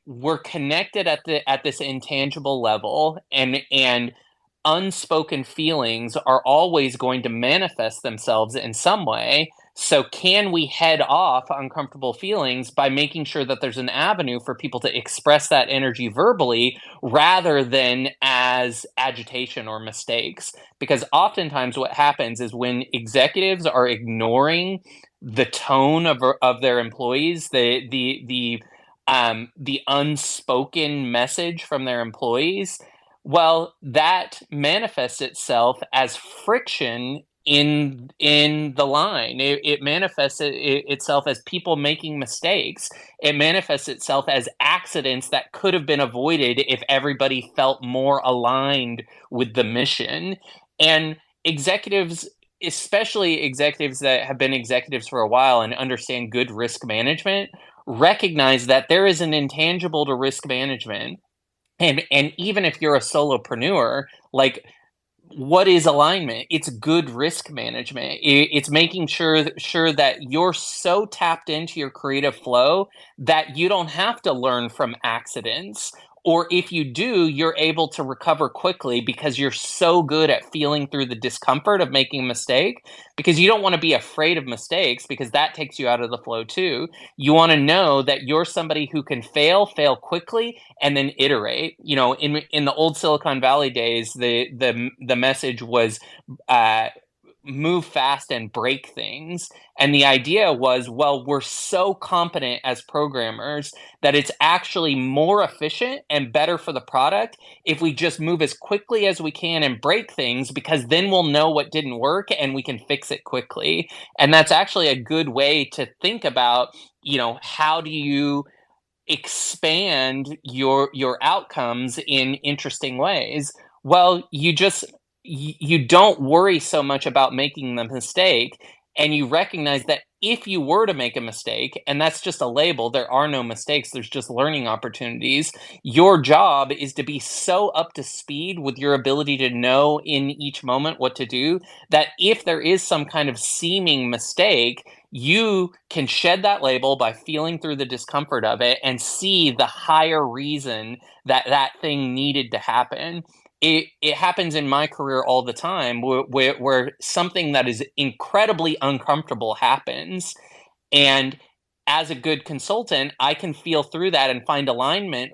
we're connected at this intangible level, and unspoken feelings are always going to manifest themselves in some way. So can we head off uncomfortable feelings by making sure that there's an avenue for people to express that energy verbally rather than as agitation or mistakes? Because oftentimes what happens is when executives are ignoring the tone of their employees, the unspoken message from their employees, well, that manifests itself as friction in the line. It manifests itself as people making mistakes. It manifests itself as accidents that could have been avoided if everybody felt more aligned with the mission. And executives, especially executives that have been executives for a while and understand good risk management, recognize that there is an intangible to risk management. And even if you're a solopreneur, like, what is alignment? It's good risk management. It's making sure that you're so tapped into your creative flow that you don't have to learn from accidents. Or if you do, you're able to recover quickly because you're so good at feeling through the discomfort of making a mistake. Because you don't want to be afraid of mistakes, because that takes you out of the flow too. You want to know that you're somebody who can fail quickly, and then iterate. In the old Silicon Valley days, the message was, uh, move fast and break things. And the idea was, well, we're so competent as programmers that it's actually more efficient and better for the product if we just move as quickly as we can and break things, because then we'll know what didn't work and we can fix it quickly. And that's actually a good way to think about, how do you expand your outcomes in interesting ways? Well, you don't worry so much about making the mistake, and you recognize that if you were to make a mistake, and that's just a label, there are no mistakes, there's just learning opportunities. Your job is to be so up to speed with your ability to know in each moment what to do, that if there is some kind of seeming mistake, you can shed that label by feeling through the discomfort of it and see the higher reason that that thing needed to happen. It happens in my career all the time, where something that is incredibly uncomfortable happens, and as a good consultant, I can feel through that and find alignment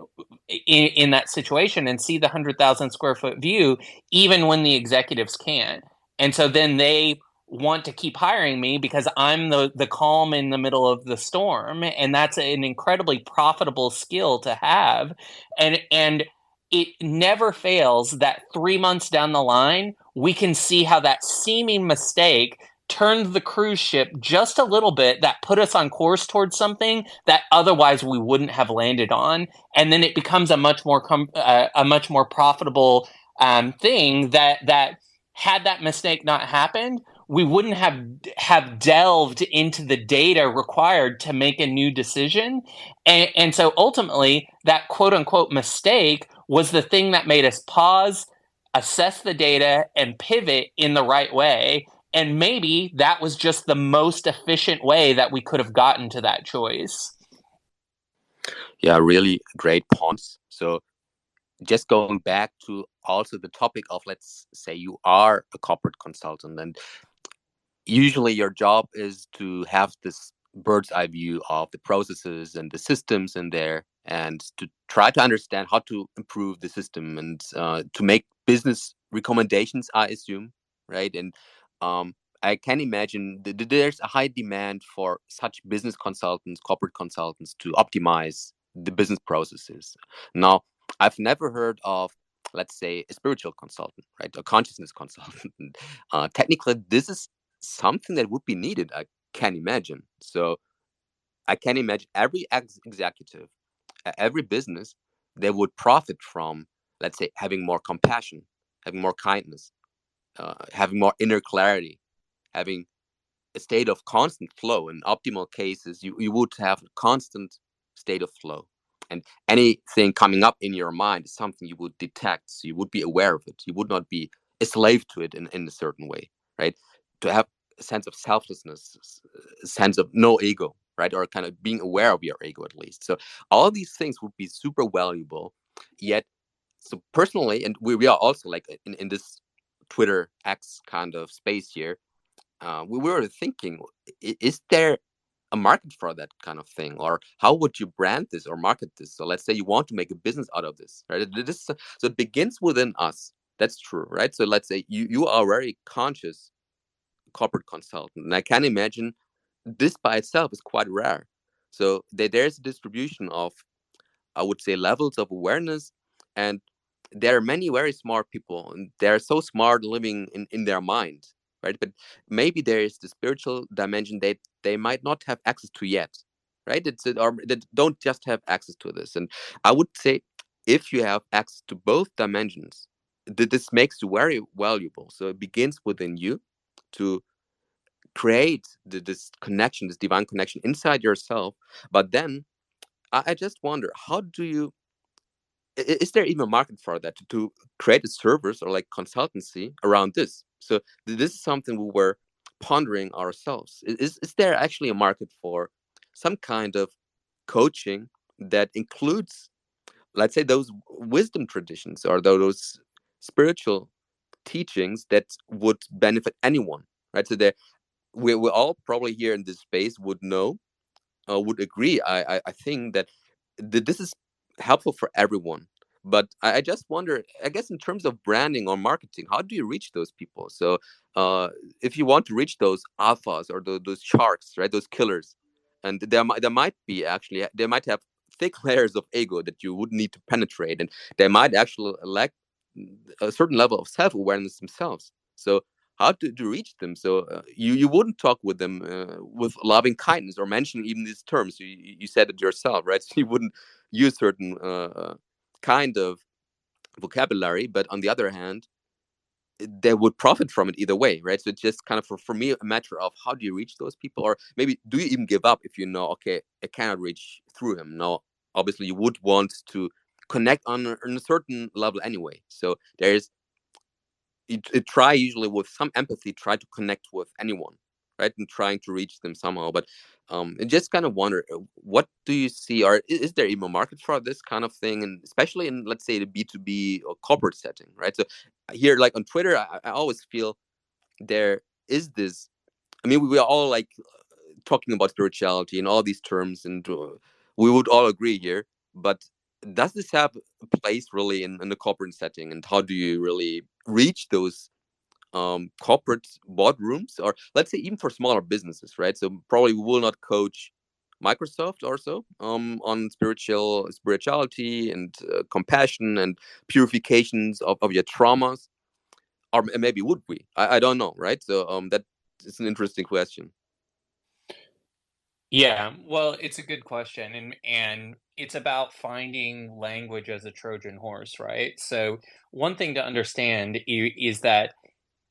in that situation and see the 100,000 square foot view, even when the executives can't. And so then they want to keep hiring me because I'm the calm in the middle of the storm, and that's an incredibly profitable skill to have. And it never fails that 3 months down the line, we can see how that seeming mistake turned the cruise ship just a little bit, that put us on course towards something that otherwise we wouldn't have landed on. And then it becomes a much more profitable thing, that had that mistake not happened, we wouldn't have delved into the data required to make a new decision. And so ultimately, that quote unquote mistake was the thing that made us pause, assess the data, and pivot in the right way. And maybe that was just the most efficient way that we could have gotten to that choice. Yeah, really great points. So just going back to also the topic of, let's say you are a corporate consultant, and usually your job is to have this bird's eye view of the processes and the systems in there, and to try to understand how to improve the system, and to make business recommendations, I assume, right? And um, I can imagine there's a high demand for such business consultants, corporate consultants, to optimize the business processes. Now, I've never heard of, let's say, a spiritual consultant, right? A consciousness consultant. Technically, this is something that would be needed, I can imagine. So I can imagine every executive, every business, they would profit from, let's say, having more compassion, having more kindness, having more inner clarity, having a state of constant flow. In optimal cases, you would have a constant state of flow. And anything coming up in your mind is something you would detect. So you would be aware of it. You would not be a slave to it in a certain way, right? To have a sense of selflessness, a sense of no ego, right? Or kind of being aware of your ego at least. So all these things would be super valuable. Yet, so personally, and we are also like in this Twitter X kind of space here, we were thinking, is there a market for that kind of thing, or how would you brand this or market this? So let's say you want to make a business out of this, right? So it begins within us. That's true, right? So let's say you are a very conscious corporate consultant, and I can imagine this by itself is quite rare. So there's a distribution of, I would say, levels of awareness. And there are many very smart people, and they're so smart living in their mind, right? But maybe there is the spiritual dimension that they might not have access to yet, right? Or they don't just have access to this. And I would say if you have access to both dimensions, this makes you very valuable. So it begins within you to create this connection, this divine connection inside yourself. But then I just wonder, how do you, is there even a market for that to create a service or like consultancy around this? So this is something we were pondering ourselves. Is there actually a market for some kind of coaching that includes, let's say, those wisdom traditions or those spiritual teachings that would benefit anyone, right? So there, we all probably here in this space would know, would agree. I think that this is helpful for everyone. But I just wonder, I guess, in terms of branding or marketing, how do you reach those people? So uh, if you want to reach those alphas or those sharks, right, those killers, and there might be actually, they might have thick layers of ego that you would need to penetrate, and they might actually lack a certain level of self-awareness themselves. So how to reach them? So you wouldn't talk with them with loving kindness or mention even these terms. You said it yourself, right? So you wouldn't use certain kind of vocabulary, but on the other hand, they would profit from it either way, right? So it's just kind of for me a matter of how do you reach those people, or maybe do you even give up if you know, okay, I cannot reach through him. No, obviously you would want to connect on a certain level anyway. So there's, you try usually with some empathy, try to connect with anyone, right, and trying to reach them somehow. But I just kind of wonder, what do you see, or is there even a market for this kind of thing, and especially in, let's say, the B2B or corporate setting, right? So here, like on Twitter, I always feel there is this, I mean, we are all like talking about spirituality and all these terms, and we would all agree here, but does this have a place really in the corporate setting, and how do you really reach those corporate boardrooms, or let's say even for smaller businesses, right? So probably we will not coach Microsoft or so on spirituality and compassion and purifications of your traumas, or maybe would we? I don't know, right? So that is an interesting question. Yeah, well, it's a good question, and it's about finding language as a Trojan horse, right? So one thing to understand is that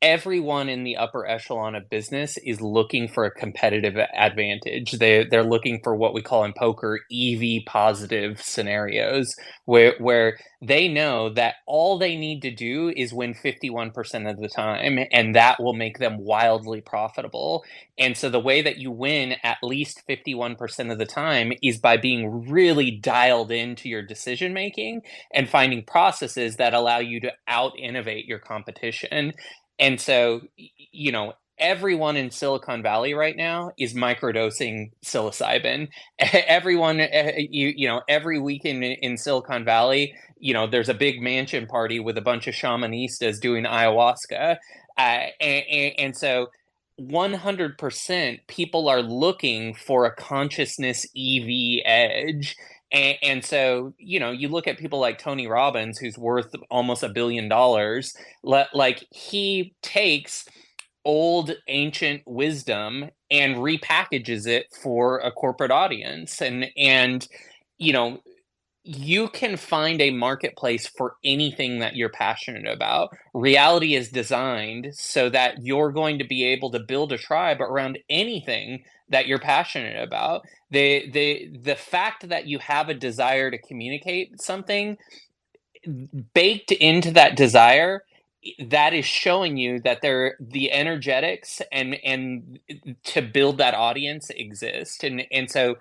everyone in the upper echelon of business is looking for a competitive advantage. They're looking for what we call in poker EV positive scenarios, where they know that all they need to do is win 51% of the time, and that will make them wildly profitable. And so the way that you win at least 51% of the time is by being really dialed into your decision making and finding processes that allow you to out innovate your competition. And so, everyone in Silicon Valley right now is microdosing psilocybin. Everyone, every week in Silicon Valley, there's a big mansion party with a bunch of shamanistas doing ayahuasca. And so 100% people are looking for a consciousness EV edge. And so, you look at people like Tony Robbins, who's worth almost $1 billion. Like he takes old ancient wisdom and repackages it for a corporate audience, and you know you can find a marketplace for anything that you're passionate about. Reality is designed so that you're going to be able to build a tribe around anything that you're passionate about. The fact that you have a desire to communicate something, baked into that desire that is showing you that the energetics and to build that audience exist. And so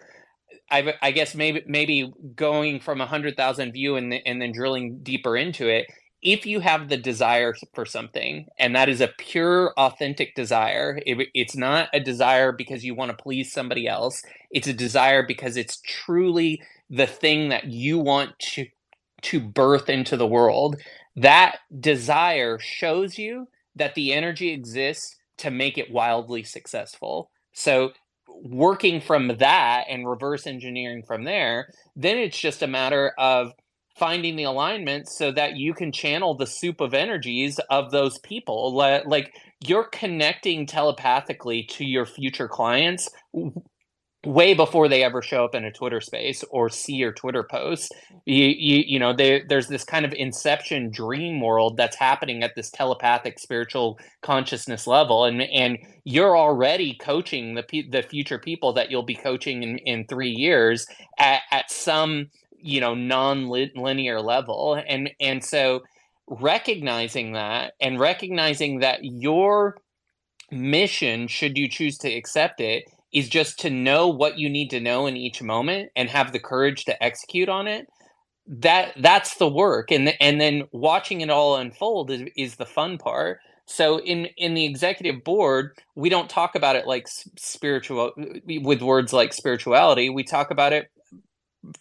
I guess maybe going from 100,000 view and then drilling deeper into it. If you have the desire for something, and that is a pure, authentic desire, it's not a desire because you want to please somebody else. It's a desire because it's truly the thing that you want to birth into the world. That desire shows you that the energy exists to make it wildly successful. So working from that and reverse engineering from there, then it's just a matter of finding the alignment so that you can channel the soup of energies of those people. Like you're connecting telepathically to your future clients way before they ever show up in a Twitter space or see your Twitter posts. There's this kind of inception dream world that's happening at this telepathic spiritual consciousness level, and you're already coaching the future people that you'll be coaching in 3 years at some non-linear level, and so recognizing that your mission, should you choose to accept it, is just to know what you need to know in each moment and have the courage to execute on it. That's the work, and then watching it all unfold is the fun part. So in the executive board, we don't talk about it like spiritual with words like spirituality. We talk about it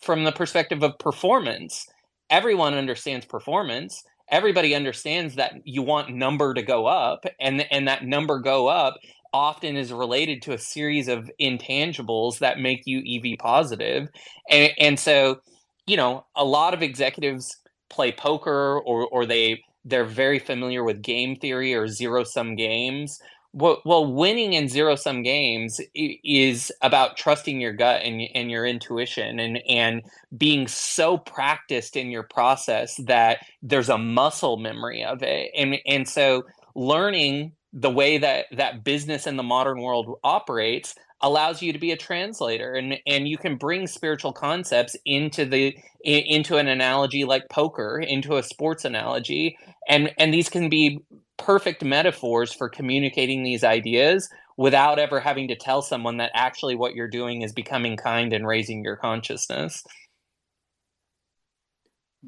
from the perspective of performance. Everyone understands performance. Everybody understands that you want number to go up, and that number go up often is related to a series of intangibles that make you EV positive. And so, a lot of executives play poker, or they're very familiar with game theory or zero sum games. Well, winning in zero sum games is about trusting your gut and your intuition, and being so practiced in your process that there's a muscle memory of it. And so learning the way that business in the modern world operates allows you to be a translator, and you can bring spiritual concepts into an analogy like poker, into a sports analogy, and these can be perfect metaphors for communicating these ideas without ever having to tell someone that actually what you're doing is becoming kind and raising your consciousness.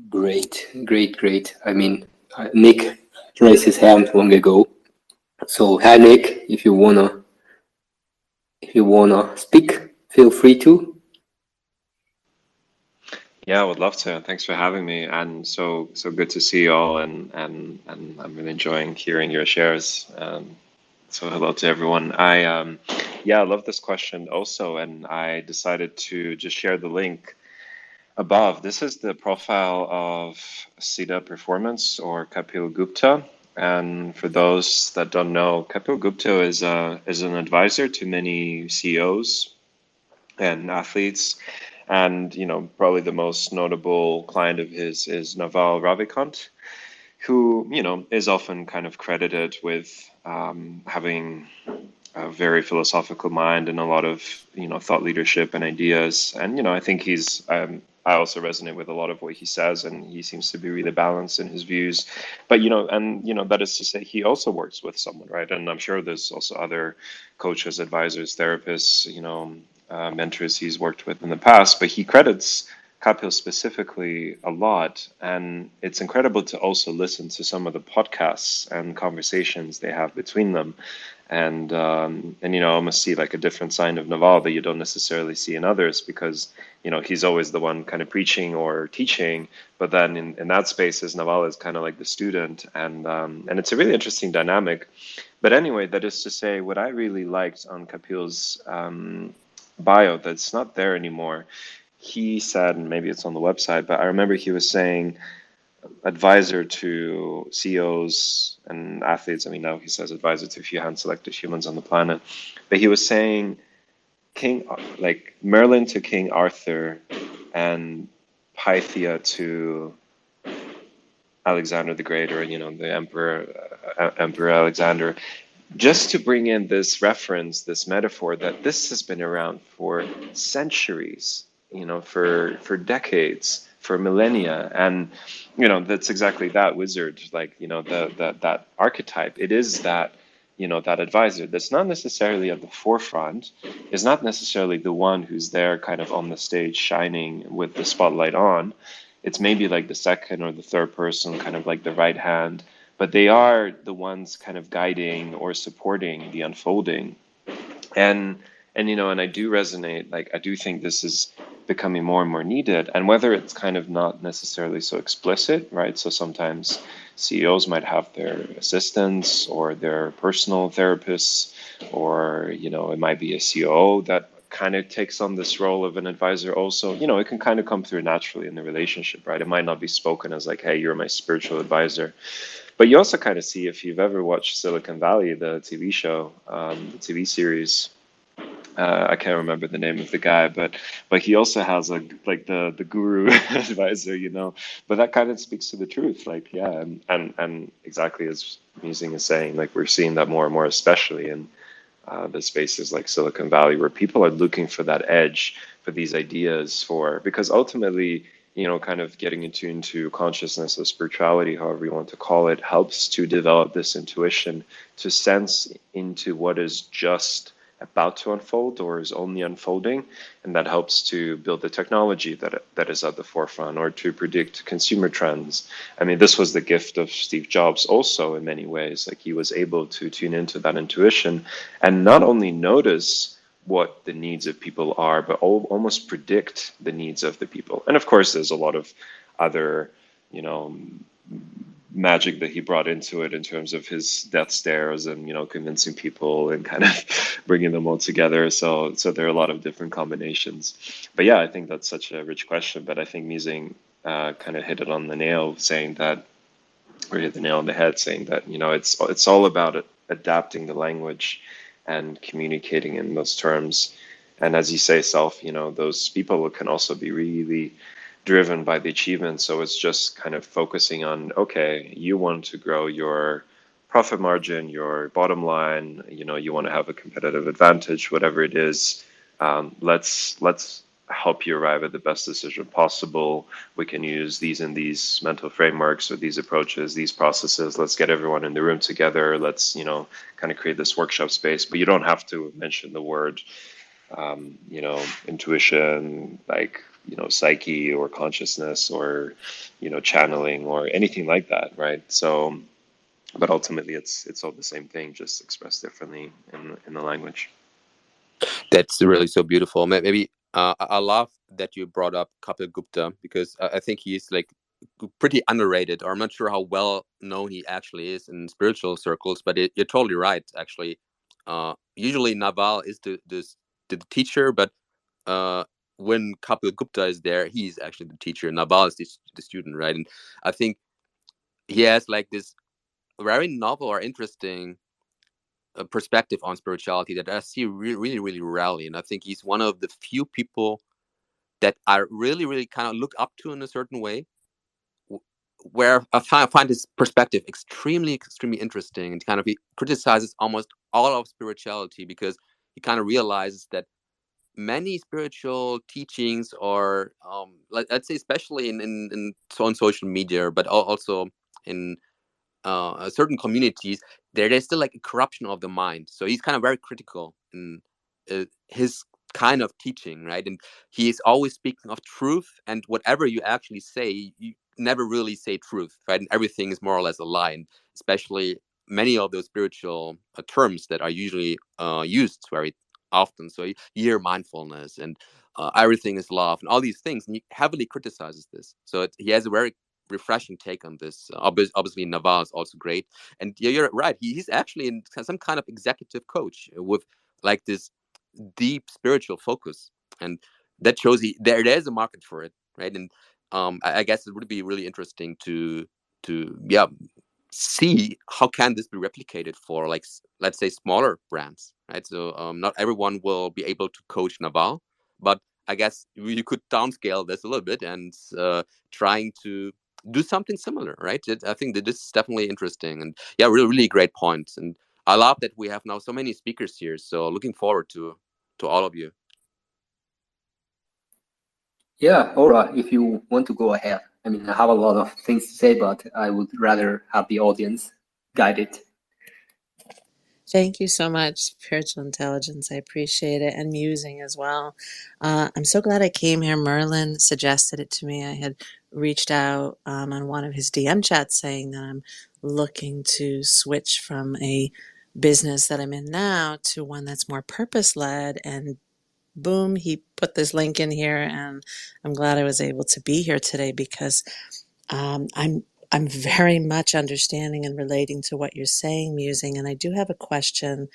Great, great, great. I mean, Nick raised his hand long ago. So, hi Nick, if you wanna speak, feel free to. Yeah, I would love to. Thanks for having me, and so good to see you all, and I'm really enjoying hearing your shares. So hello to everyone. I love this question also, and I decided to just share the link above. This is the profile of Siddha Performance, or Kapil Gupta. And for those that don't know, Kapil Gupta is an advisor to many CEOs and athletes. And probably the most notable client of his is Naval Ravikant, who is often kind of credited with having a very philosophical mind and a lot of thought leadership and ideas. And I think he's I also resonate with a lot of what he says, and he seems to be really balanced in his views. But that is to say, he also works with someone, right? And I'm sure there's also other coaches, advisors, therapists, mentors he's worked with in the past. But he credits Kapil specifically a lot, and it's incredible to also listen to some of the podcasts and conversations they have between them, and almost see like a different side of Naval that you don't necessarily see in others, because he's always the one kind of preaching or teaching, but then in that space, as Naval is kind of like the student, and it's a really interesting dynamic. But anyway, that is to say, what I really liked on Kapil's bio that's not there anymore, he said, and maybe it's on the website, but I remember he was saying advisor to CEOs and athletes. I mean, now he says advisor to a few hand-selected humans on the planet. But he was saying like Merlin to King Arthur and Pythia to Alexander the Great, or the Emperor Alexander, just to bring in this reference, this metaphor that this has been around for centuries, for decades, for millennia. And that's exactly that wizard, like that archetype. It is that that advisor that's not necessarily at the forefront, is not necessarily the one who's there kind of on the stage shining with the spotlight on. It's maybe like the second or the third person, kind of like the right hand, but they are the ones kind of guiding or supporting the unfolding. And I do resonate, like I do think this is becoming more and more needed, and whether it's kind of not necessarily so explicit, right? So sometimes CEOs might have their assistants or their personal therapists, or it might be a COO that kind of takes on this role of an advisor also. It can kind of come through naturally in the relationship, right? It might not be spoken as like, hey, you're my spiritual advisor. But you also kind of see, if you've ever watched Silicon Valley, the TV show, the TV series, I can't remember the name of the guy, but he also has like the guru advisor, But that kind of speaks to the truth, like yeah, and exactly as Musing is saying, like we're seeing that more and more, especially in the spaces like Silicon Valley, where people are looking for that edge, for these ideas, because ultimately, kind of getting into consciousness or spirituality, however you want to call it, helps to develop this intuition, to sense into what is just about to unfold or is only unfolding, and that helps to build the technology that is at the forefront, or to predict consumer trends. I mean, this was the gift of Steve Jobs also in many ways. Like he was able to tune into that intuition and not only notice what the needs of people are, but almost predict the needs of the people. And of course, there's a lot of other, magic that he brought into it in terms of his death stares and convincing people and kind of bringing them all together. So there are a lot of different combinations. But yeah, I think that's such a rich question. But I think Musing kind of hit it on the nail, saying that, or hit the nail on the head, saying that it's all about adapting the language and communicating in those terms. And as you say, Self, those people can also be really driven by the achievement. So it's just kind of focusing on, okay, you want to grow your profit margin, your bottom line, you want to have a competitive advantage, whatever it is. Let's help you arrive at the best decision possible. We can use these and these mental frameworks or these approaches, these processes. Let's get everyone in the room together. Let's, kind of create this workshop space. But you don't have to mention the word, intuition, like, psyche or consciousness or, channeling or anything like that, right? So, but ultimately it's all the same thing, just expressed differently in the language. That's really so beautiful. Maybe I love that you brought up Kapil Gupta, because I think he's like pretty underrated, or I'm not sure how well known he actually is in spiritual circles. But you're totally right. Actually, usually Naval is the teacher, but when Kapil Gupta is there, he's actually the teacher. Naval is the student, right? And I think he has like this very novel or interesting perspective on spirituality that I see really, really rarely. And I think he's one of the few people that I really, really kind of look up to in a certain way, where I find his perspective extremely, extremely interesting. And kind of he criticizes almost all of spirituality, because he kind of realizes that many spiritual teachings are, let's say, especially on social media, but also in certain communities, there's still like a corruption of the mind. So he's kind of very critical in his kind of teaching, right? And he is always speaking of truth, and whatever you actually say, you never really say truth, right? And everything is more or less a lie. And especially many of those spiritual terms that are usually used very often. So you hear mindfulness and everything is love and all these things, and he heavily criticizes this. So he has a very refreshing take on this. Obviously, Naval is also great, and yeah, you're right. He's actually in some kind of executive coach with like this deep spiritual focus, and that shows there's a market for it, right? And I guess it would be really interesting to see how can this be replicated for, like, let's say, smaller brands, right? So not everyone will be able to coach Naval, but I guess you could downscale this a little bit and trying to do something similar, right? I think that this is definitely interesting, and yeah, really, really great points. And I love that we have now so many speakers here. So looking forward to all of you. Yeah, Aura, if you want to go ahead. I mean, I have a lot of things to say, but I would rather have the audience guide it. Thank you so much, spiritual intelligence. I appreciate it, and musing as well. I'm so glad I came here. Merlin suggested it to me. I had reached out on one of his DM chats saying that I'm looking to switch from a business that I'm in now to one that's more purpose led. And boom, he put this link in here, and I'm glad I was able to be here today because I'm very much understanding and relating to what you're saying, musing, and I do have a question.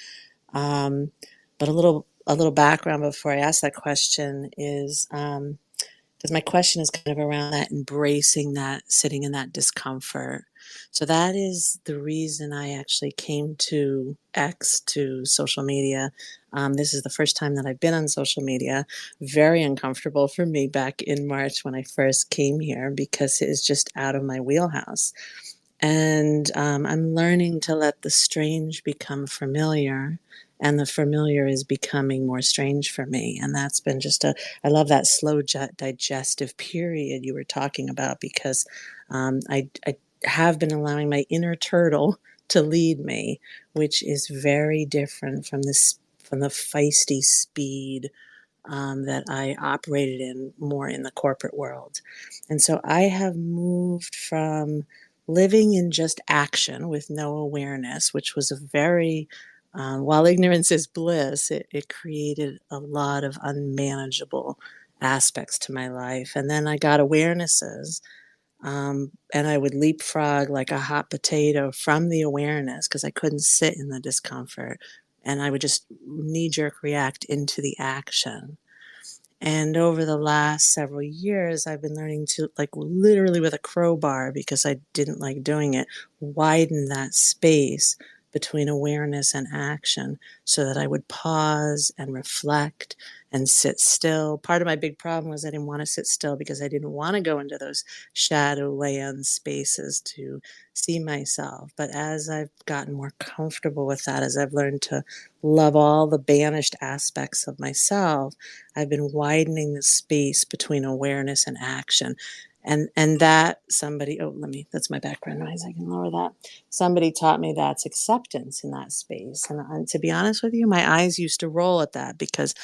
Um, but a little background before I ask that question is because my question is kind of around that embracing that, sitting in that discomfort. So that is the reason I actually came to X, to social media. This is the first time that I've been on social media. Very uncomfortable for me back in March when I first came here because it is just out of my wheelhouse. And I'm learning to let the strange become familiar, and the familiar is becoming more strange for me. And that's been just I love that slow digestive period you were talking about because I have been allowing my inner turtle to lead me, which is very different from from the feisty speed that I operated in more in the corporate world. And so I have moved from living in just action with no awareness, which was a very, while ignorance is bliss, it created a lot of unmanageable aspects to my life. And then I got awarenesses. And I would leapfrog like a hot potato from the awareness because I couldn't sit in the discomfort. And I would just knee jerk react into the action. And over the last several years, I've been learning to, like, literally with a crowbar, because I didn't like doing it, widen that space between awareness and action so that I would pause and reflect and sit still. Part of my big problem was I didn't want to sit still because I didn't want to go into those shadowland spaces to see myself. But as I've gotten more comfortable with that, as I've learned to love all the banished aspects of myself, I've been widening the space between awareness and action. And that somebody, oh, that's my background noise. I can lower that. Somebody taught me that's acceptance in that space. And to be honest with you, my eyes used to roll at that because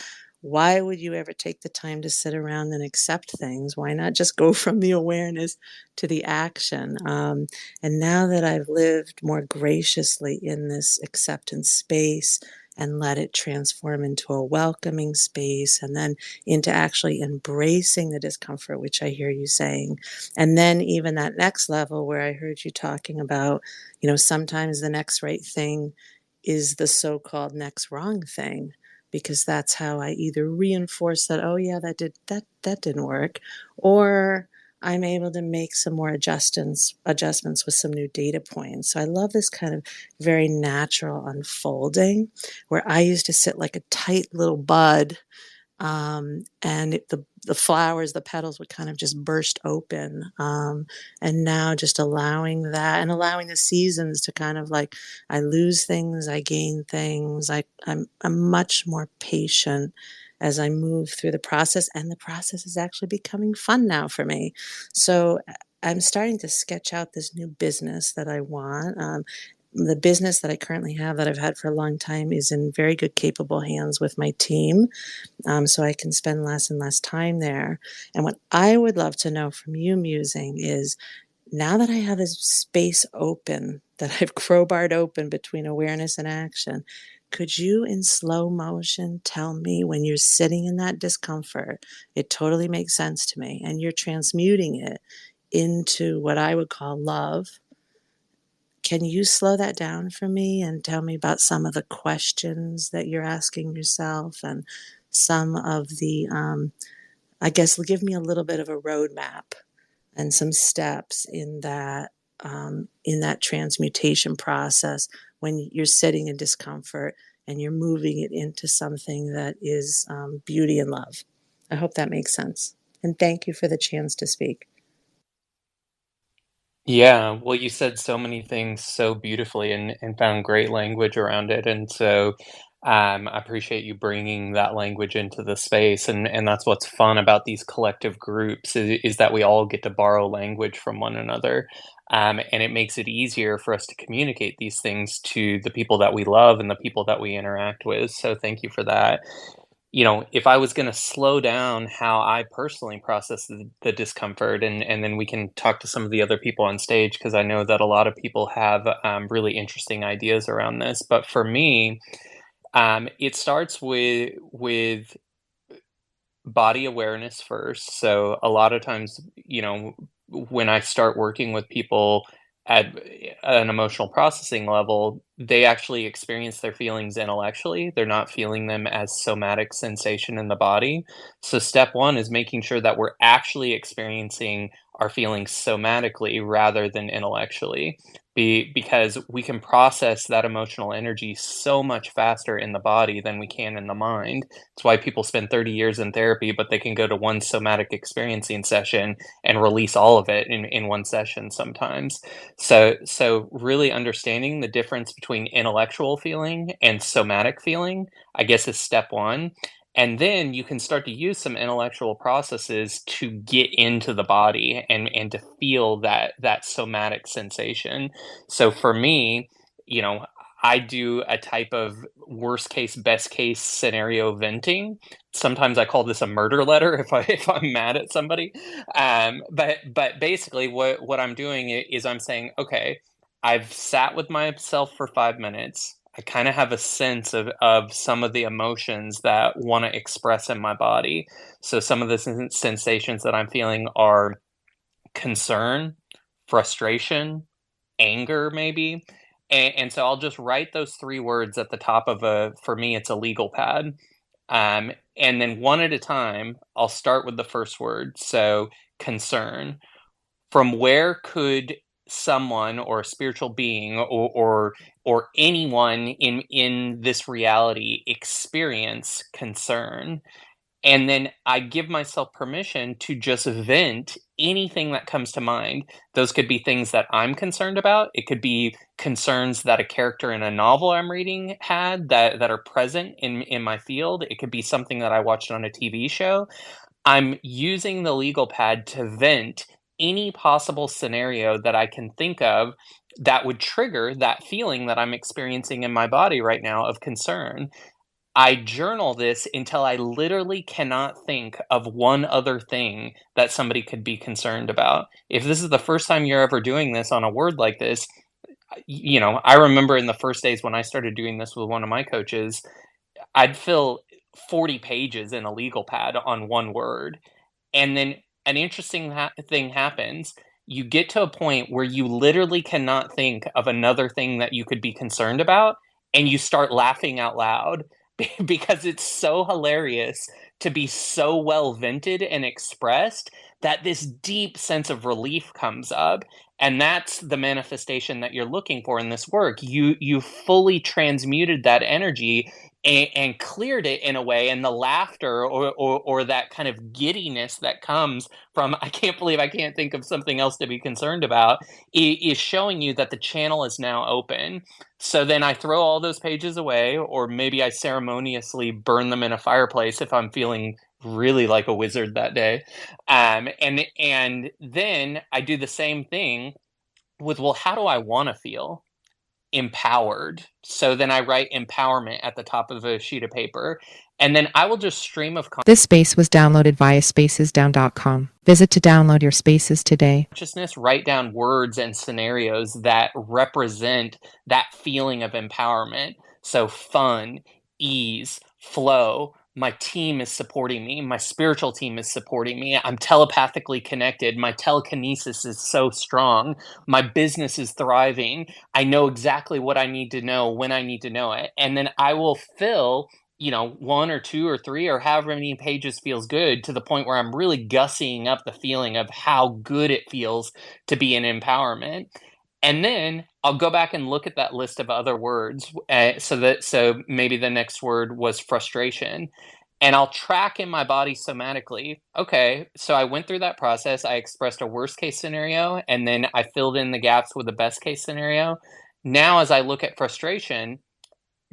why would you ever take the time to sit around and accept things? Why not just go from the awareness to the action? And now that I've lived more graciously in this acceptance space, and let it transform into a welcoming space, and then into actually embracing the discomfort, which I hear you saying. And then even that next level where I heard you talking about, sometimes the next right thing is the so-called next wrong thing, because that's how I either reinforce that, oh yeah, that didn't work, or I'm able to make some more adjustments with some new data points. So I love this kind of very natural unfolding where I used to sit like a tight little bud, and the flowers, the petals would kind of just burst open. And now just allowing that and allowing the seasons to kind of like, I lose things, I gain things. I'm much more patient as I move through the process, and the process is actually becoming fun now for me. So I'm starting to sketch out this new business that I want. The business that I currently have, that I've had for a long time, is in very good, capable hands with my team, so I can spend less and less time there. And what I would love to know from you, Musing, is now that I have this space open, that I've crowbarred open between awareness and action, could you, in slow motion, tell me when you're sitting in that discomfort, it totally makes sense to me, and you're transmuting it into what I would call love? Can you slow that down for me and tell me about some of the questions that you're asking yourself and some of the, I guess, give me a little bit of a roadmap and some steps in that transmutation process when you're sitting in discomfort and you're moving it into something that is beauty and love. I hope that makes sense. And thank you for the chance to speak. Yeah, well, you said so many things so beautifully and found great language around it. And so I appreciate you bringing that language into the space, and that's what's fun about these collective groups is that we all get to borrow language from one another, and it makes it easier for us to communicate these things to the people that we love and the people that we interact with. So thank you for that. If I was going to slow down how I personally process the discomfort, and then we can talk to some of the other people on stage because I know that a lot of people have really interesting ideas around this. But for me, it starts with body awareness first. So a lot of times, when I start working with people at an emotional processing level, they actually experience their feelings intellectually. They're not feeling them as somatic sensation in the body. So step one is making sure that we're actually experiencing our feelings somatically rather than intellectually. Because we can process that emotional energy so much faster in the body than we can in the mind. It's why people spend 30 years in therapy, but they can go to one somatic experiencing session and release all of it in one session sometimes. So really understanding the difference between intellectual feeling and somatic feeling, I guess, is step one. And then you can start to use some intellectual processes to get into the body and to feel that somatic sensation. So for me, you know, I do a type of worst case, best case scenario venting. Sometimes I call this a murder letter if I'm mad at somebody. But basically, what I'm doing is I'm saying, okay, I've sat with myself for 5 minutes. I kind of have a sense of some of the emotions that want to express in my body. So some of the sensations that I'm feeling are concern, frustration, anger, maybe. And so I'll just write those 3 words at the top of for me, it's a legal pad. And then one at a time, I'll start with the first word. So concern. From where could someone or a spiritual being or anyone in this reality experience concern? And then I give myself permission to just vent anything that comes to mind. Those could be things that I'm concerned about. It could be concerns that a character in a novel I'm reading had that are present in my field. It could be something that I watched on a TV show. I'm using the legal pad to vent any possible scenario that I can think of that would trigger that feeling that I'm experiencing in my body right now of concern. I journal this until I literally cannot think of one other thing that somebody could be concerned about. If this is the first time you're ever doing this on a word like this, I remember in the first days when I started doing this with one of my coaches, I'd fill 40 pages in a legal pad on one word. And then an interesting thing happens. You get to a point where you literally cannot think of another thing that you could be concerned about, and you start laughing out loud because it's so hilarious to be so well vented and expressed that this deep sense of relief comes up. And that's the manifestation that you're looking for in this work. You fully transmuted that energy and cleared it in a way, and the laughter or that kind of giddiness that comes from I can't believe I can't think of something else to be concerned about is showing you that the channel is now open. So then I throw all those pages away, or maybe I ceremoniously burn them in a fireplace if I'm feeling really like a wizard that day. And then I do the same thing with, well, how do I want to feel? Empowered. So then I write empowerment at the top of a sheet of paper. And then I will just stream of This space was downloaded via spacesdown.com. Visit to download your spaces today. consciousness, write down words and scenarios that represent that feeling of empowerment. So fun, ease, flow. My team is supporting me. My spiritual team is supporting me. I'm telepathically connected. My telekinesis is so strong. My business is thriving. I know exactly what I need to know when I need to know it. And then I will fill one or two or three or however many pages feels good to the point where I'm really gussying up the feeling of how good it feels to be in empowerment. And then I'll go back and look at that list of other words. So maybe the next word was frustration. And I'll track in my body somatically. Okay, so I went through that process. I expressed a worst case scenario, and then I filled in the gaps with the best case scenario. Now, as I look at frustration,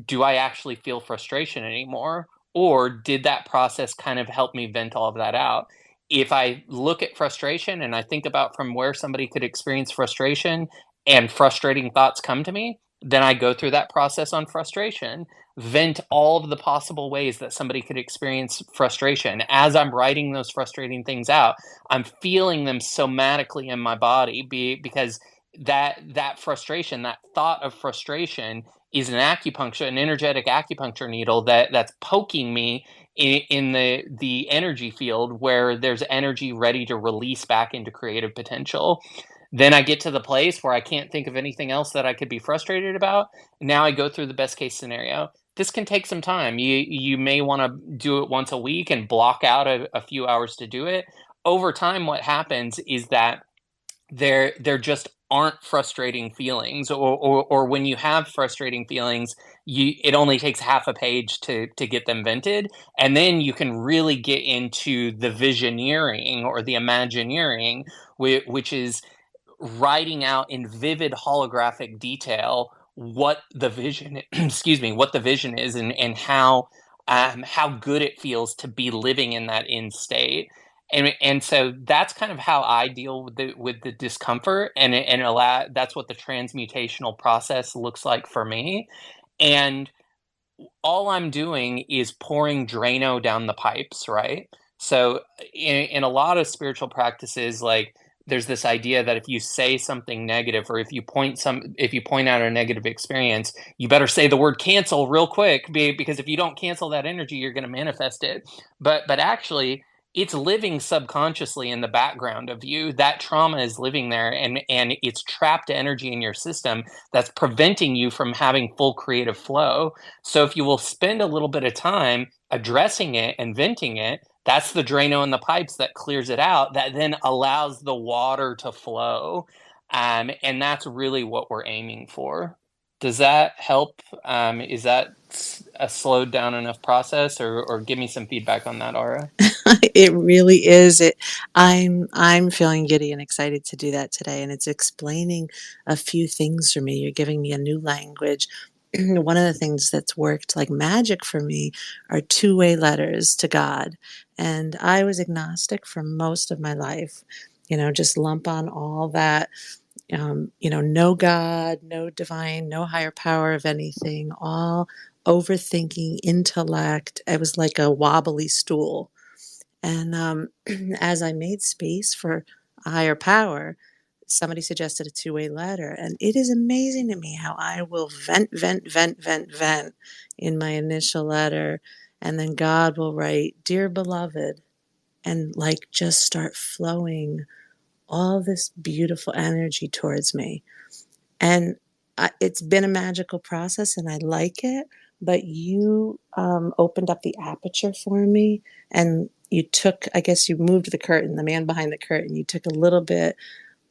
do I actually feel frustration anymore? Or did that process kind of help me vent all of that out? If I look at frustration and I think about from where somebody could experience frustration and frustrating thoughts come to me, then I go through that process on frustration, vent all of the possible ways that somebody could experience frustration. As I'm writing those frustrating things out, I'm feeling them somatically in my body because that frustration, that thought of frustration is an energetic acupuncture needle that's poking me in the energy field where there's energy ready to release back into creative potential. Then I get to the place where I can't think of anything else that I could be frustrated about. Now I go through the best case scenario. This can take some time. You may want to do it once a week and block out a few hours to do it. Over time, what happens is that there just aren't frustrating feelings, or when you have frustrating feelings, it only takes half a page to get them vented, and then you can really get into the visioneering or the imagineering, which is writing out in vivid holographic detail what the vision excuse me, what the vision is, and how good it feels to be living in that end state. And so that's kind of how I deal with the discomfort, and that's what the transmutational process looks like for me. And all I'm doing is pouring Drano down the pipes, right? So in a lot of spiritual practices, like, there's this idea that if you say something negative, or if you point out a negative experience, you better say the word cancel real quick, because if you don't cancel that energy, you're going to manifest it. But actually, it's living subconsciously in the background of you. That trauma is living there, and it's trapped energy in your system that's preventing you from having full creative flow. So if you will spend a little bit of time addressing it and venting it, that's the Drano in the pipes that clears it out, that then allows the water to flow. And that's really what we're aiming for. Does that help? Is that a slowed down enough process, or give me some feedback on that, Aura? It really is. I'm feeling giddy and excited to do that today, and it's explaining a few things for me. You're giving me a new language. One of the things that's worked like magic for me are two-way letters to God. And I was agnostic for most of my life, just lump on all that, no God, no divine, no higher power of anything, all overthinking, intellect. I was like a wobbly stool. And as I made space for a higher power, somebody suggested a two-way letter. And it is amazing to me how I will vent, vent, vent, vent, vent in my initial letter. And then God will write, "Dear beloved," and like just start flowing all this beautiful energy towards me. And it's been a magical process, and I like it. But you opened up the aperture for me, and I guess you moved the curtain, the man behind the curtain. You took a little bit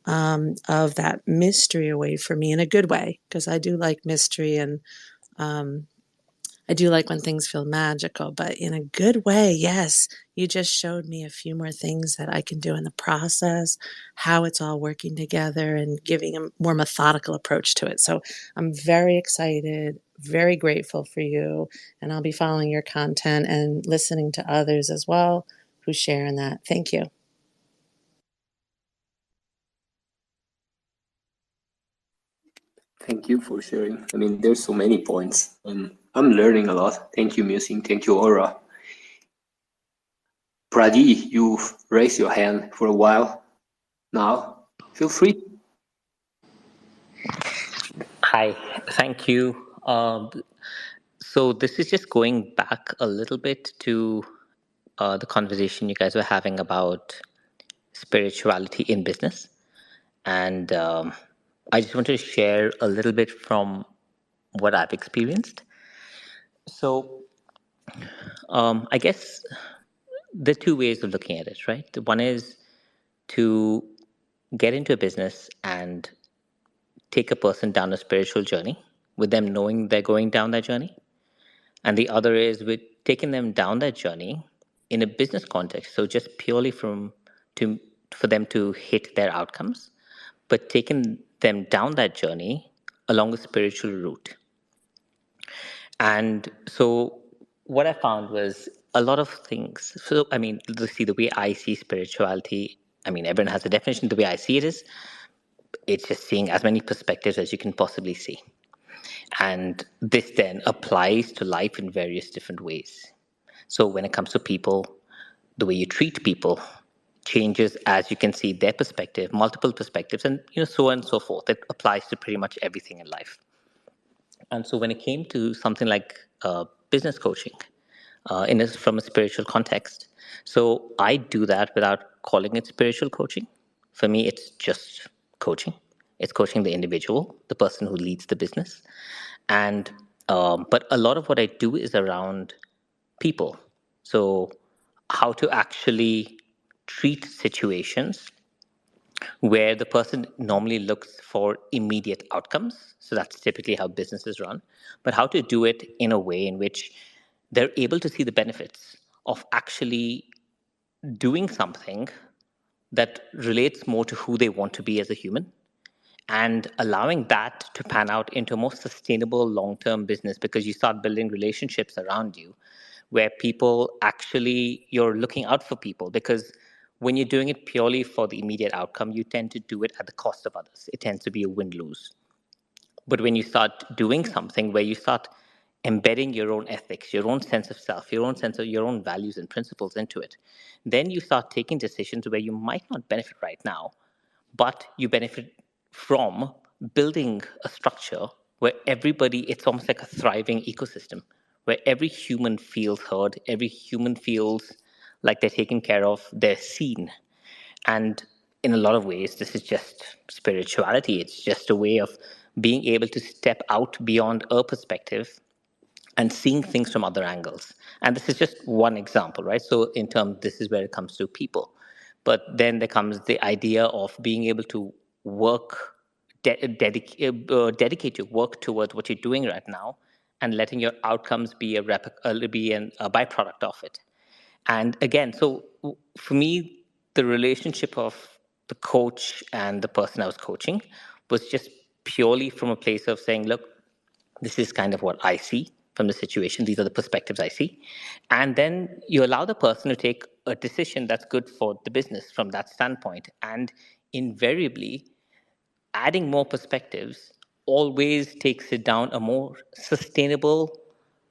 of that mystery away from me in a good way, because I do like mystery, and um, I do like when things feel magical, but in a good way. Yes, you just showed me a few more things that I can do in the process, how it's all working together, and giving a more methodical approach to it. So I'm very excited, very grateful for you, and I'll be following your content and listening to others as well who share in that. Thank you. Thank you for sharing. I mean, there's so many points. I'm learning a lot. Thank you, Musing. Thank you, Aura. Pradi, you've raised your hand for a while now. Feel free. Hi, thank you. So this is just going back a little bit to the conversation you guys were having about spirituality in business. And I just wanted to share a little bit from what I've experienced. So I guess there are two ways of looking at it, right? The one is to get into a business and take a person down a spiritual journey with them knowing they're going down that journey. And the other is with taking them down that journey in a business context. So just purely for them to hit their outcomes, but taking them down that journey along a spiritual route. And so what I found was a lot of things. So, I mean, see, the way I see spirituality, I mean, everyone has a definition. The way I see it is, it's just seeing as many perspectives as you can possibly see. And this then applies to life in various different ways. So when it comes to people, the way you treat people changes as you can see their perspective, multiple perspectives, and so on and so forth. It applies to pretty much everything in life. And so when it came to something like business coaching, from a spiritual context, so I do that without calling it spiritual coaching. For me, it's just coaching. It's coaching the individual, the person who leads the business, and but a lot of what I do is around people. So how to actually treat situations where the person normally looks for immediate outcomes. So that's typically how businesses run, but how to do it in a way in which they're able to see the benefits of actually doing something that relates more to who they want to be as a human, and allowing that to pan out into a more sustainable long-term business, because you start building relationships around you where people actually, you're looking out for people, because when you're doing it purely for the immediate outcome, you tend to do it at the cost of others. It tends to be a win-lose. But when you start doing something where you start embedding your own ethics, your own sense of self, your own sense of your own values and principles into it, then you start taking decisions where you might not benefit right now, but you benefit from building a structure where everybody, it's almost like a thriving ecosystem where every human feels heard, every human feels like they're taken care of, they're seen. And in a lot of ways, this is just spirituality. It's just a way of being able to step out beyond a perspective and seeing things from other angles. And this is just one example, right? So in terms, this is where it comes to people. But then there comes the idea of being able to work, dedicate your work towards what you're doing right now, and letting your outcomes be a byproduct of it. And again, so for me, the relationship of the coach and the person I was coaching was just purely from a place of saying, look, this is kind of what I see from the situation. These are the perspectives I see. And then you allow the person to take a decision that's good for the business from that standpoint. And invariably, adding more perspectives always takes it down a more sustainable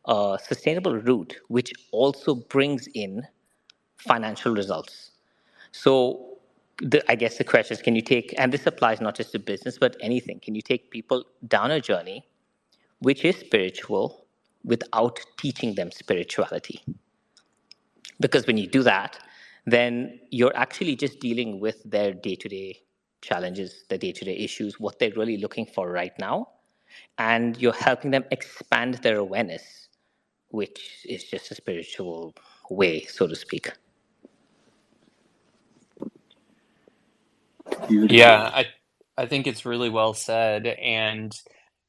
route, which also brings in financial results. So I guess the question is, can you take, and this applies not just to business, but anything, can you take people down a journey which is spiritual without teaching them spirituality? Because when you do that, then you're actually just dealing with their day-to-day challenges, their day-to-day issues, what they're really looking for right now. And you're helping them expand their awareness, which is just a spiritual way, so to speak. Yeah, I think it's really well said. And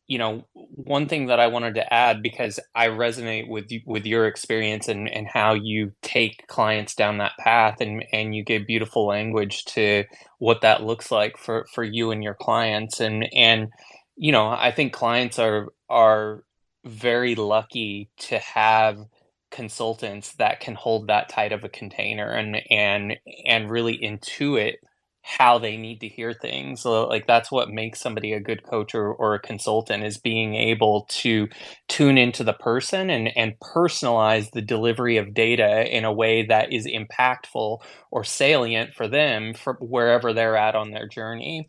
one thing that I wanted to add, because I resonate with your experience and how you take clients down that path, and you give beautiful language to what that looks like for you and your clients. And I think clients are very lucky to have consultants that can hold that tight of a container and really intuit how they need to hear things. So, like, that's what makes somebody a good coach or a consultant, is being able to tune into the person and personalize the delivery of data in a way that is impactful or salient for them for wherever they're at on their journey.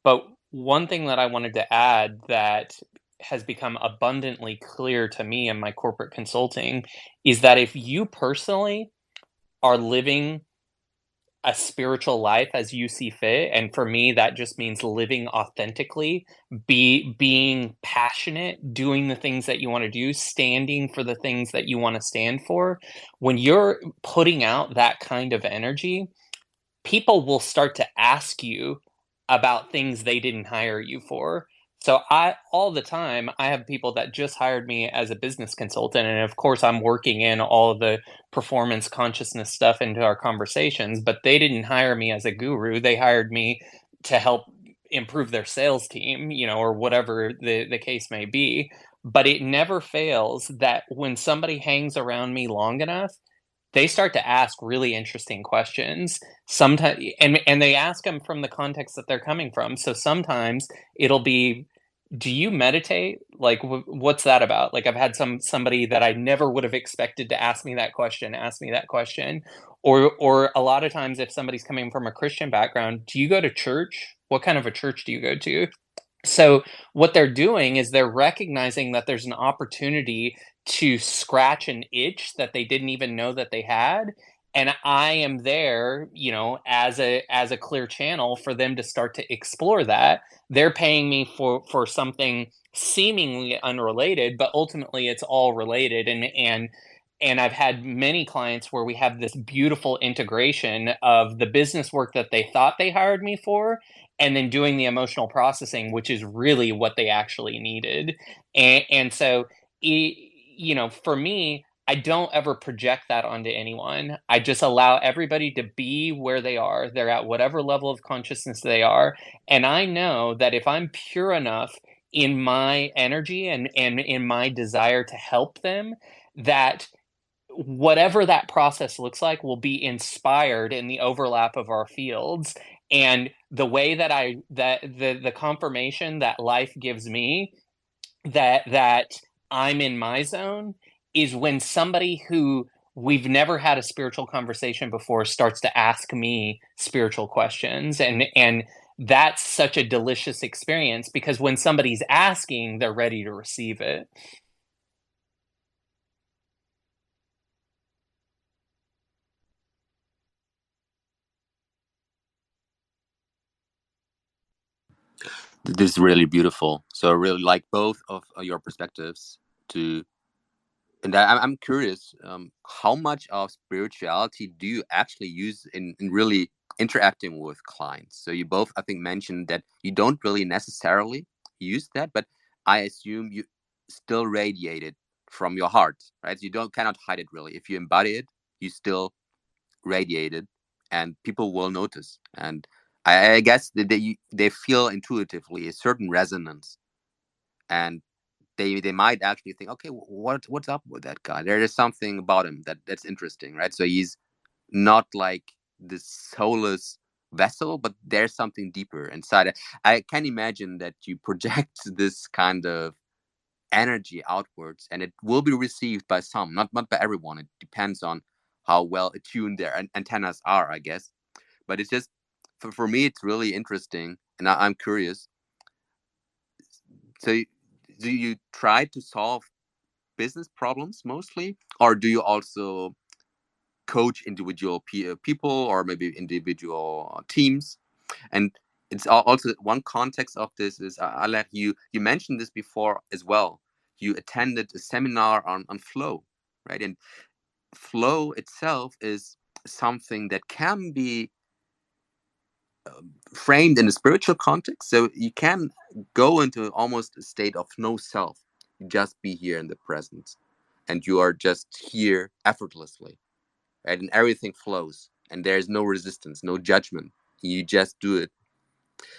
But one thing that I wanted to add that has become abundantly clear to me in my corporate consulting is that if you personally are living a spiritual life as you see fit, and for me that just means living authentically, being passionate, doing the things that you want to do, standing for the things that you want to stand for. When you're putting out that kind of energy, people will start to ask you about things they didn't hire you for. So all the time, I have people that just hired me as a business consultant. And of course, I'm working in all of the performance consciousness stuff into our conversations, but they didn't hire me as a guru. They hired me to help improve their sales team, or whatever the case may be. but it never fails that when somebody hangs around me long enough, they start to ask really interesting questions. Sometimes, and they ask them from the context that they're coming from. So sometimes it'll be, do you meditate? Like, what's that about? Like, I've had somebody that I never would have expected to ask me that question. Or a lot of times, if somebody's coming from a Christian background, do you go to church? What kind of a church do you go to? So what they're doing is they're recognizing that there's an opportunity to scratch an itch that they didn't even know that they had. And I am there, as a clear channel for them to start to explore that. They're paying me for something seemingly unrelated, but ultimately it's all related. And I've had many clients where we have this beautiful integration of the business work that they thought they hired me for, and then doing the emotional processing, which is really what they actually needed. And so, for me, I don't ever project that onto anyone. I just allow everybody to be where they are. They're at whatever level of consciousness they are. And I know that if I'm pure enough in my energy and in my desire to help them, that whatever that process looks like will be inspired in the overlap of our fields. And the way that the confirmation that life gives me that I'm in my zone is when somebody who we've never had a spiritual conversation before starts to ask me spiritual questions. And that's such a delicious experience, because when somebody's asking, they're ready to receive it. This is really beautiful. So I really like both of your perspectives. To And I'm curious, how much of spirituality do you actually use in really interacting with clients? So you both, I think, mentioned that you don't really necessarily use that, but I assume you still radiate it from your heart, right? You cannot hide it really. If you embody it, you still radiate it, and people will notice. And I guess that they feel intuitively a certain resonance, and they might actually think, okay, what's up with that guy? There is something about him that's interesting, right? So he's not like this soulless vessel, but there's something deeper inside. I can imagine that you project this kind of energy outwards, and it will be received by some, not by everyone. It depends on how well attuned their antennas are, I guess. But it's just for me, it's really interesting, and I'm curious. So, do you try to solve business problems mostly, or do you also coach individual people or maybe individual teams? And it's also one context of this is, I let you mentioned this before as well. You attended a seminar on flow, right? And flow itself is something that can be framed in a spiritual context. So you can go into almost a state of no self. You just be here in the present, and you are just here effortlessly, right? And everything flows, and there's no resistance, no judgment. You just do it.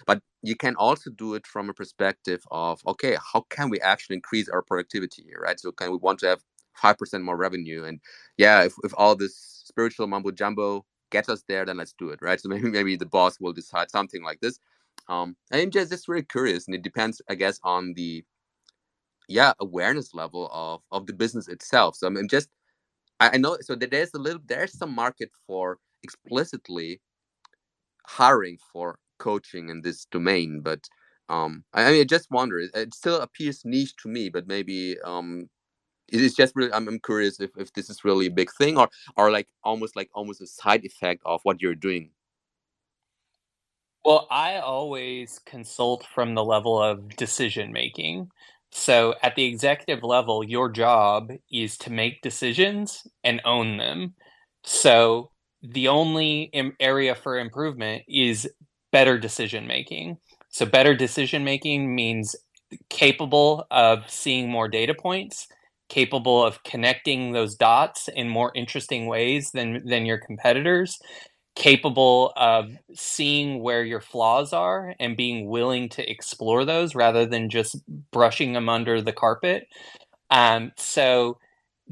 But you can also do it from a perspective of, okay, how can we actually increase our productivity here, right? So can we want to have 5% more revenue? And yeah, if all this spiritual mumbo jumbo gets us there, then let's do it, right? So maybe the boss will decide something like this. I'm just really curious, and it depends, I guess, on the awareness level of the business itself. So I'm just I know, so that there's some market for explicitly hiring for coaching in this domain, but I mean, I just wonder, it still appears niche to me, but maybe it is just really, I'm curious if this is really a big thing, or like almost a side effect of what you're doing. Well, I always consult from the level of decision making. So at the executive level, your job is to make decisions and own them. So the only area for improvement is better decision making. So better decision making means capable of seeing more data points, capable of connecting those dots in more interesting ways than your competitors, capable of seeing where your flaws are and being willing to explore those rather than just brushing them under the carpet. So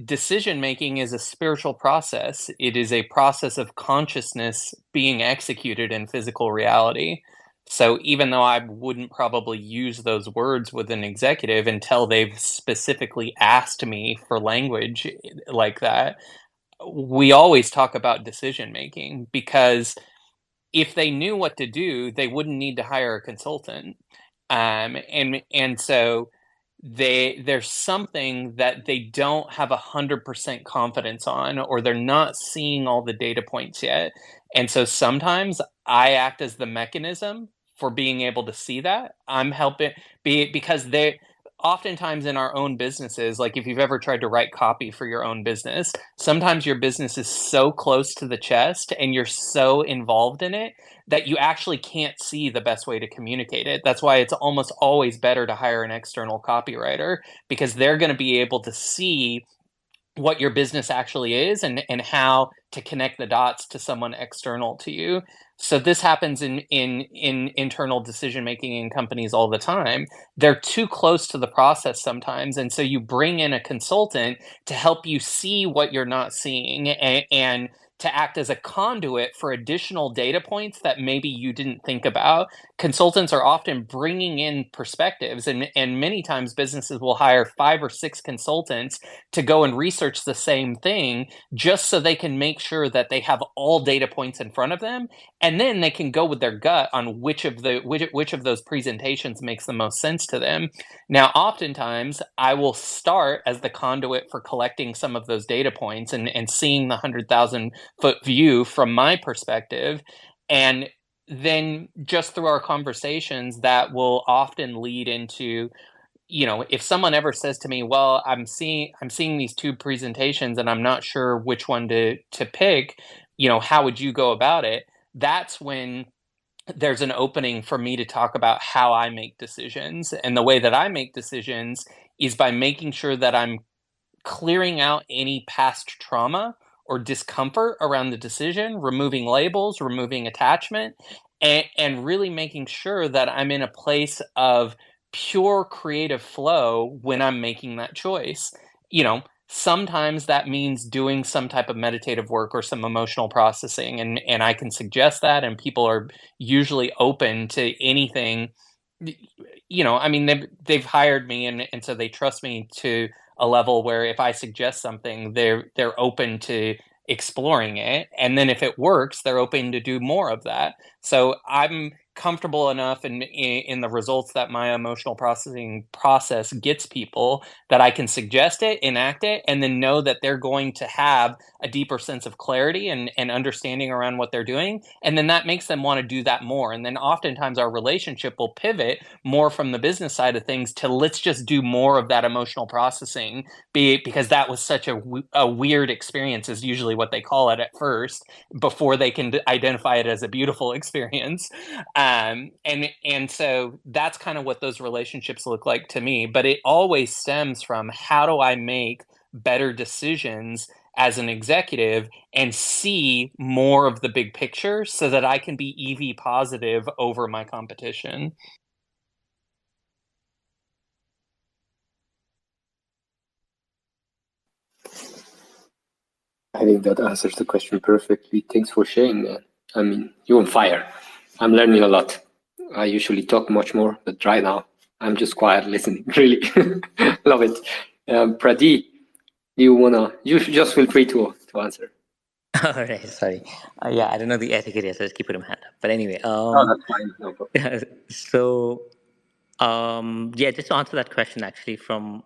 decision making is a spiritual process. It is a process of consciousness being executed in physical reality. So even though I wouldn't probably use those words with an executive until they've specifically asked me for language like that, we always talk about decision making, because if they knew what to do, they wouldn't need to hire a consultant. And so there's something that they don't have 100% confidence on, or they're not seeing all the data points yet. And so sometimes I act as the mechanism for being able to see that. I'm helping because they oftentimes in our own businesses, like if you've ever tried to write copy for your own business, sometimes your business is so close to the chest and you're so involved in it that you actually can't see the best way to communicate it. That's why it's almost always better to hire an external copywriter, because they're going to be able to see what your business actually is and how to connect the dots to someone external to you. So this happens in internal decision making in companies all the time. They're too close to the process sometimes, and so you bring in a consultant to help you see what you're not seeing, and to act as a conduit for additional data points that maybe you didn't think about. Consultants are often bringing in perspectives, and many times businesses will hire 5 or 6 consultants to go and research the same thing, just so they can make sure that they have all data points in front of them, and then they can go with their gut on which of those presentations makes the most sense to them. Now, oftentimes I will start as the conduit for collecting some of those data points and seeing the 100,000-foot view from my perspective, and then just through our conversations that will often lead into, if someone ever says to me, well, I'm seeing these 2 presentations and I'm not sure which one to pick, how would you go about it? That's when there's an opening for me to talk about how I make decisions. And the way that I make decisions is by making sure that I'm clearing out any past trauma or discomfort around the decision, removing labels, removing attachment, and really making sure that I'm in a place of pure creative flow when I'm making that choice. Sometimes that means doing some type of meditative work or some emotional processing, and I can suggest that, and people are usually open to anything. I mean, they've hired me, and so they trust me to a level where if I suggest something, they're open to exploring it, and then if it works, they're open to do more of that. So I'm comfortable enough in the results that my emotional processing process gets people, that I can suggest it, enact it, and then know that they're going to have a deeper sense of clarity and understanding around what they're doing, and then that makes them want to do that more. And then oftentimes our relationship will pivot more from the business side of things to, let's just do more of that emotional processing, because that was such a weird experience, is usually what they call it at first, before they can identify it as a beautiful experience. And so that's kind of what those relationships look like to me. But it always stems from, how do I make better decisions as an executive and see more of the big picture so that I can be EV positive over my competition? I think that answers the question perfectly. Thanks for sharing that. I mean, you're on fire. I'm learning a lot. I usually talk much more, but right now I'm just quiet listening. Really love it. Pradeep, you just feel free to answer. All right, sorry. Yeah, I don't know the etiquette yet, so just keep putting my hand up. But anyway, Oh, that's fine. No problem. so yeah, just to answer that question, actually, from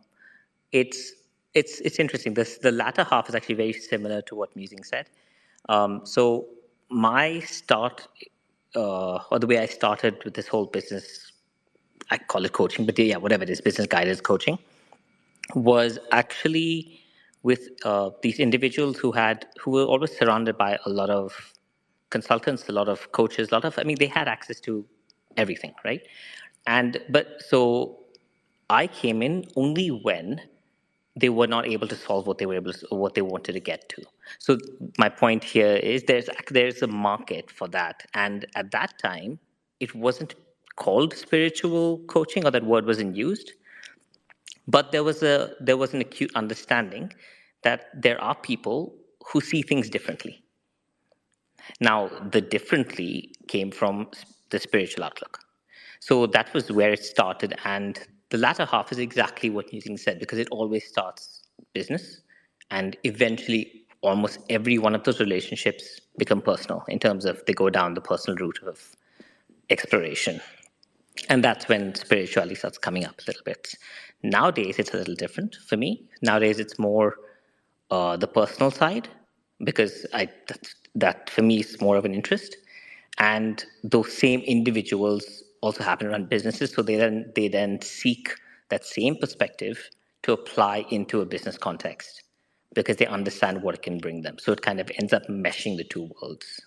it's it's interesting. The latter half is actually very similar to what Musing said. So my start, or the way I started with this whole business, I call it coaching, but yeah, whatever it is, business guidance coaching, was actually with these individuals who were always surrounded by a lot of consultants, a lot of coaches, a lot of, I mean, they had access to everything, right? And but so I came in only when they were not able to solve what they wanted to get to. So my point here is there's a market for that, and at that time it wasn't called spiritual coaching, or that word wasn't used, but there was an acute understanding that there are people who see things differently. Now, the differently came from the spiritual outlook. So that was where it started. And the latter half is exactly what Nusing said, because it always starts business. And eventually, almost every one of those relationships become personal in terms of they go down the personal route of exploration. And that's when spirituality starts coming up a little bit. Nowadays, it's a little different for me. Nowadays, it's more the personal side, because that for me is more of an interest. And those same individuals also happen to run businesses, so they then seek that same perspective to apply into a business context, because they understand what it can bring them. So it kind of ends up meshing the two worlds.